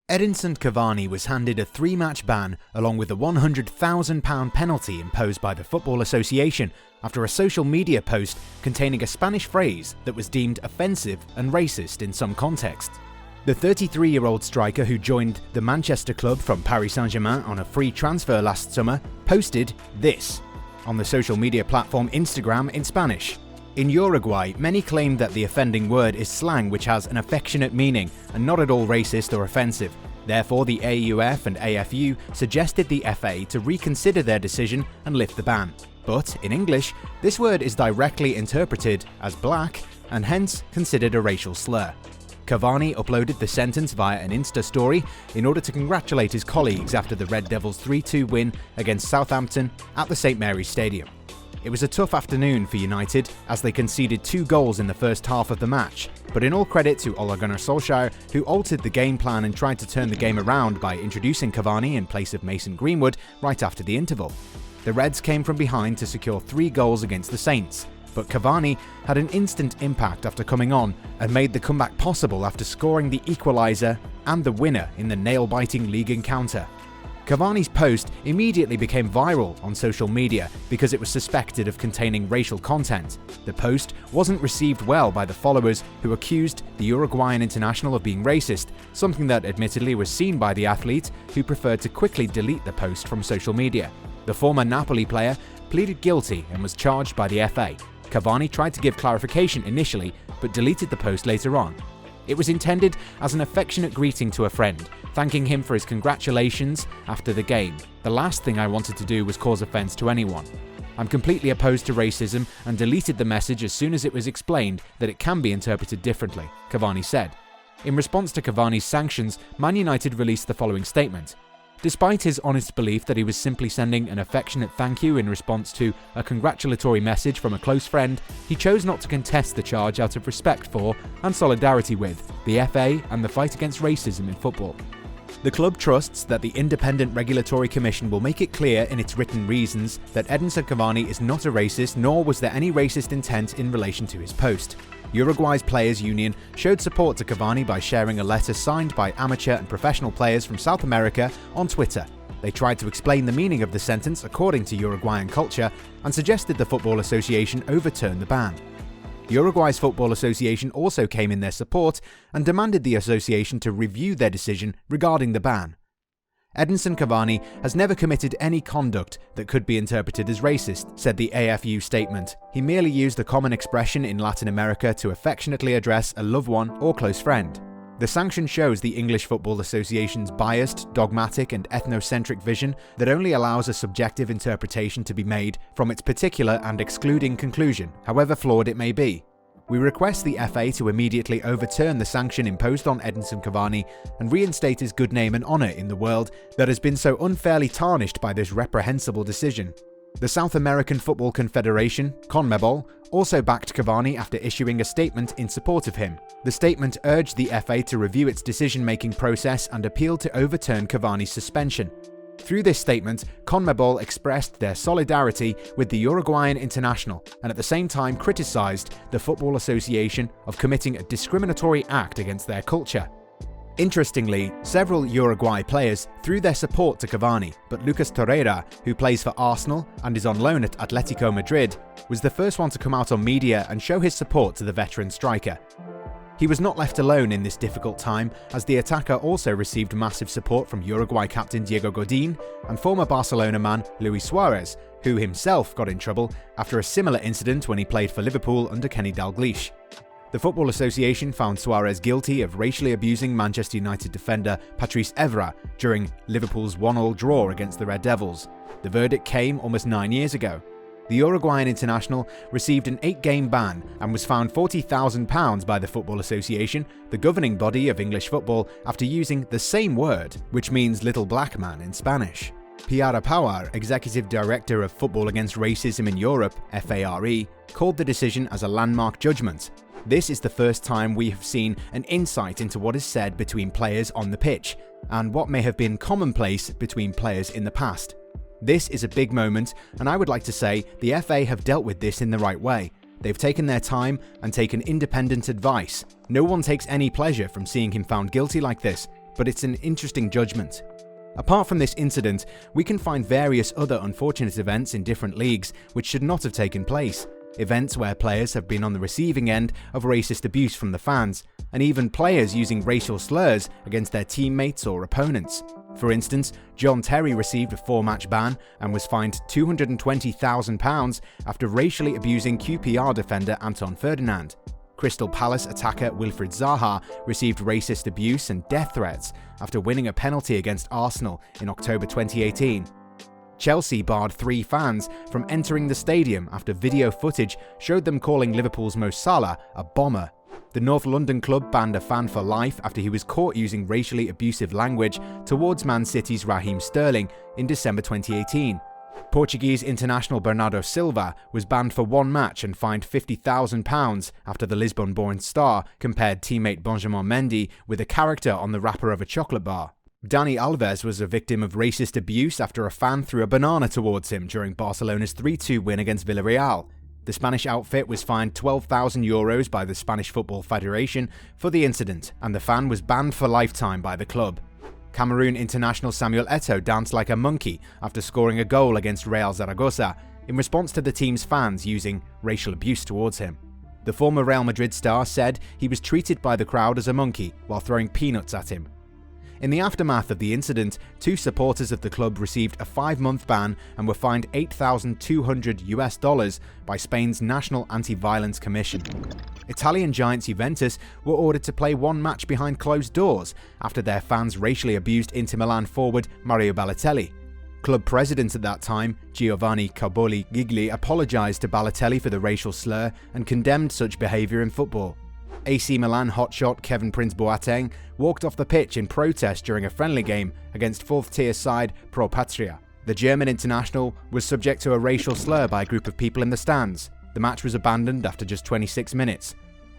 Edinson Cavani was handed a 3-match ban along with a £100,000 penalty imposed by the Football Association after a social media post containing a Spanish phrase that was deemed offensive and racist in some contexts. The 33-year-old striker, who joined the Manchester club from Paris Saint-Germain on a free transfer last summer, posted this on the social media platform Instagram in Spanish. In Uruguay, many claim that the offending word is slang which has an affectionate meaning and not at all racist or offensive. Therefore, the AUF and AFU suggested the FA to reconsider their decision and lift the ban. But, in English, this word is directly interpreted as black and hence considered a racial slur. Cavani uploaded the sentence via an Insta story in order to congratulate his colleagues after the Red Devils' 3-2 win against Southampton at the St Mary's Stadium. It was a tough afternoon for United as they conceded 2 goals in the first half of the match, but in all credit to Ole Gunnar Solskjaer, who altered the game plan and tried to turn the game around by introducing Cavani in place of Mason Greenwood right after the interval. The Reds came from behind to secure 3 goals against the Saints, but Cavani had an instant impact after coming on and made the comeback possible after scoring the equaliser and the winner in the nail-biting league encounter. Cavani's post immediately became viral on social media because it was suspected of containing racial content. The post wasn't received well by the followers, who accused the Uruguayan international of being racist, something that admittedly was seen by the athlete, who preferred to quickly delete the post from social media. The former Napoli player pleaded guilty and was charged by the FA. Cavani tried to give clarification initially, but deleted the post later on. It was intended as an affectionate greeting to a friend, thanking him for his congratulations after the game. The last thing I wanted to do was cause offense to anyone. I'm completely opposed to racism and deleted the message as soon as it was explained that it can be interpreted differently, Cavani said. In response to Cavani's sanctions, Man United released the following statement. Despite his honest belief that he was simply sending an affectionate thank you in response to a congratulatory message from a close friend, he chose not to contest the charge out of respect for and solidarity with the FA and the fight against racism in football. The club trusts that the Independent Regulatory Commission will make it clear in its written reasons that Edinson Cavani is not a racist, nor was there any racist intent in relation to his post. Uruguay's Players Union showed support to Cavani by sharing a letter signed by amateur and professional players from South America on Twitter. They tried to explain the meaning of the sentence according to Uruguayan culture and suggested the Football Association overturn the ban. Uruguay's Football Association also came in their support and demanded the association to review their decision regarding the ban. Edinson Cavani has never committed any conduct that could be interpreted as racist, said the AFU statement. He merely used a common expression in Latin America to affectionately address a loved one or close friend. The sanction shows the English Football Association's biased, dogmatic and ethnocentric vision that only allows a subjective interpretation to be made from its particular and excluding conclusion, however flawed it may be. We request the FA to immediately overturn the sanction imposed on Edinson Cavani and reinstate his good name and honour in the world that has been so unfairly tarnished by this reprehensible decision. The South American Football Confederation, CONMEBOL, also backed Cavani after issuing a statement in support of him. The statement urged the FA to review its decision-making process and appealed to overturn Cavani's suspension. Through this statement, CONMEBOL expressed their solidarity with the Uruguayan international and at the same time criticised the Football Association of committing a discriminatory act against their culture. Interestingly, several Uruguay players threw their support to Cavani, but Lucas Torreira, who plays for Arsenal and is on loan at Atletico Madrid, was the first one to come out on media and show his support to the veteran striker. He was not left alone in this difficult time, as the attacker also received massive support from Uruguay captain Diego Godin and former Barcelona man Luis Suarez, who himself got in trouble after a similar incident when he played for Liverpool under Kenny Dalglish. The Football Association found Suarez guilty of racially abusing Manchester United defender Patrice Evra during Liverpool's 1-1 draw against the Red Devils. The verdict came almost 9 years ago. The Uruguayan international received an 8-game ban and was fined £40,000 by the Football Association, the governing body of English football, after using the same word, which means little black man in Spanish. Piara Pawar, Executive Director of Football Against Racism in Europe, FARE, called the decision as a landmark judgment. This is the first time we have seen an insight into what is said between players on the pitch, and what may have been commonplace between players in the past. This is a big moment, and I would like to say the FA have dealt with this in the right way. They've taken their time and taken independent advice. No one takes any pleasure from seeing him found guilty like this, but it's an interesting judgment. Apart from this incident, we can find various other unfortunate events in different leagues which should not have taken place. Events where players have been on the receiving end of racist abuse from the fans, and even players using racial slurs against their teammates or opponents. For instance, John Terry received a 4-match ban and was fined £220,000 after racially abusing QPR defender Anton Ferdinand. Crystal Palace attacker Wilfried Zaha received racist abuse and death threats after winning a penalty against Arsenal in October 2018. Chelsea barred 3 fans from entering the stadium after video footage showed them calling Liverpool's Mo Salah a bomber. The North London club banned a fan for life after he was caught using racially abusive language towards Man City's Raheem Sterling in December 2018. Portuguese international Bernardo Silva was banned for 1 match and fined £50,000 after the Lisbon-born star compared teammate Benjamin Mendy with a character on the wrapper of a chocolate bar. Dani Alves was a victim of racist abuse after a fan threw a banana towards him during Barcelona's 3-2 win against Villarreal. The Spanish outfit was fined €12,000 by the Spanish Football Federation for the incident, and the fan was banned for lifetime by the club. Cameroon international Samuel Eto'o danced like a monkey after scoring a goal against Real Zaragoza in response to the team's fans using racial abuse towards him. The former Real Madrid star said he was treated by the crowd as a monkey while throwing peanuts at him. In the aftermath of the incident, 2 supporters of the club received a 5-month ban and were fined $8,200 by Spain's National Anti-Violence Commission. Italian giants Juventus were ordered to play 1 match behind closed doors after their fans racially abused Inter Milan forward Mario Balotelli. Club president at that time, Giovanni Carboli Gigli, apologised to Balotelli for the racial slur and condemned such behaviour in football. AC Milan hotshot Kevin Prince Boateng walked off the pitch in protest during a friendly game against 4th-tier side Pro Patria. The German international was subject to a racial slur by a group of people in the stands. The match was abandoned after just 26 minutes.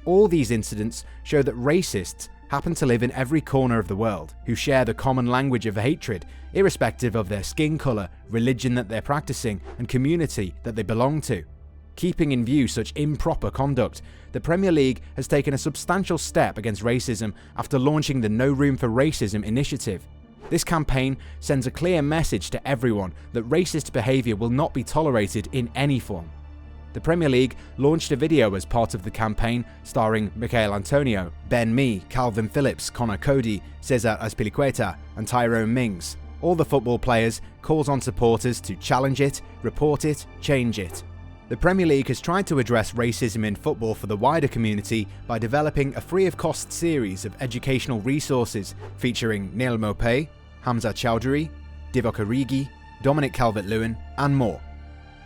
All these incidents show that racists happen to live in every corner of the world, who share the common language of hatred, irrespective of their skin colour, religion that they're practicing, and community that they belong to. Keeping in view such improper conduct, the Premier League has taken a substantial step against racism after launching the No Room for Racism initiative. This campaign sends a clear message to everyone that racist behaviour will not be tolerated in any form. The Premier League launched a video as part of the campaign starring Michail Antonio, Ben Mee, Calvin Phillips, Connor Cody, Cesar Azpilicueta and Tyrone Mings. All the football players calls on supporters to challenge it, report it, change it. The Premier League has tried to address racism in football for the wider community by developing a free-of-cost series of educational resources featuring Neil Maupay, Hamza Chowdhury, Divock Origi, Dominic Calvert-Lewin, and more.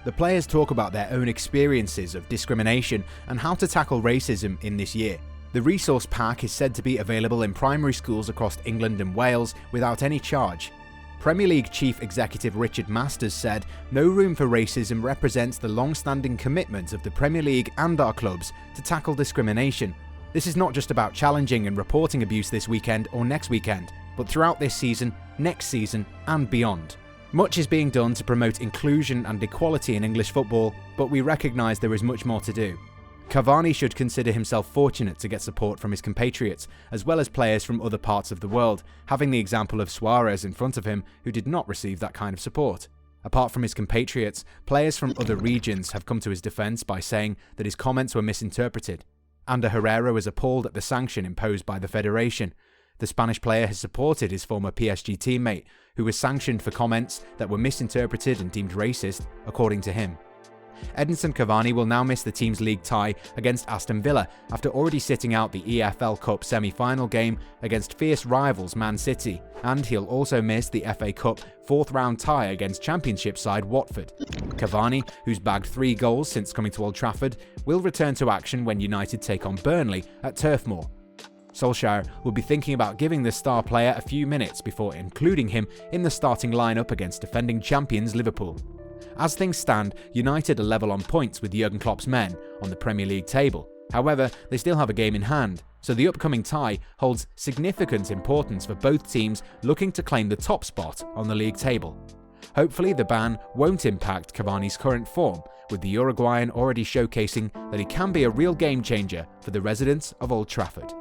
The players talk about their own experiences of discrimination and how to tackle racism in this year. The resource pack is said to be available in primary schools across England and Wales without any charge. Premier League Chief Executive Richard Masters said, "No Room for Racism represents the long-standing commitment of the Premier League and our clubs to tackle discrimination. This is not just about challenging and reporting abuse this weekend or next weekend, but throughout this season, next season, and beyond." Much is being done to promote inclusion and equality in English football, but we recognise there is much more to do. Cavani should consider himself fortunate to get support from his compatriots, as well as players from other parts of the world, having the example of Suarez in front of him, who did not receive that kind of support. Apart from his compatriots, players from other regions have come to his defence by saying that his comments were misinterpreted. Ander Herrera was appalled at the sanction imposed by the federation. The Spanish player has supported his former PSG teammate, who was sanctioned for comments that were misinterpreted and deemed racist, according to him. Edinson Cavani will now miss the team's league tie against Aston Villa after already sitting out the EFL Cup semi-final game against fierce rivals Man City, and he'll also miss the FA Cup 4th round tie against Championship side Watford. Cavani, who's bagged 3 goals since coming to Old Trafford, will return to action when United take on Burnley at Turf Moor. Solskjaer will be thinking about giving the star player a few minutes before including him in the starting lineup against defending champions Liverpool. As things stand, United are level on points with Jurgen Klopp's men on the Premier League table. However, they still have a game in hand, so the upcoming tie holds significant importance for both teams looking to claim the top spot on the league table. Hopefully the ban won't impact Cavani's current form, with the Uruguayan already showcasing that he can be a real game changer for the residents of Old Trafford.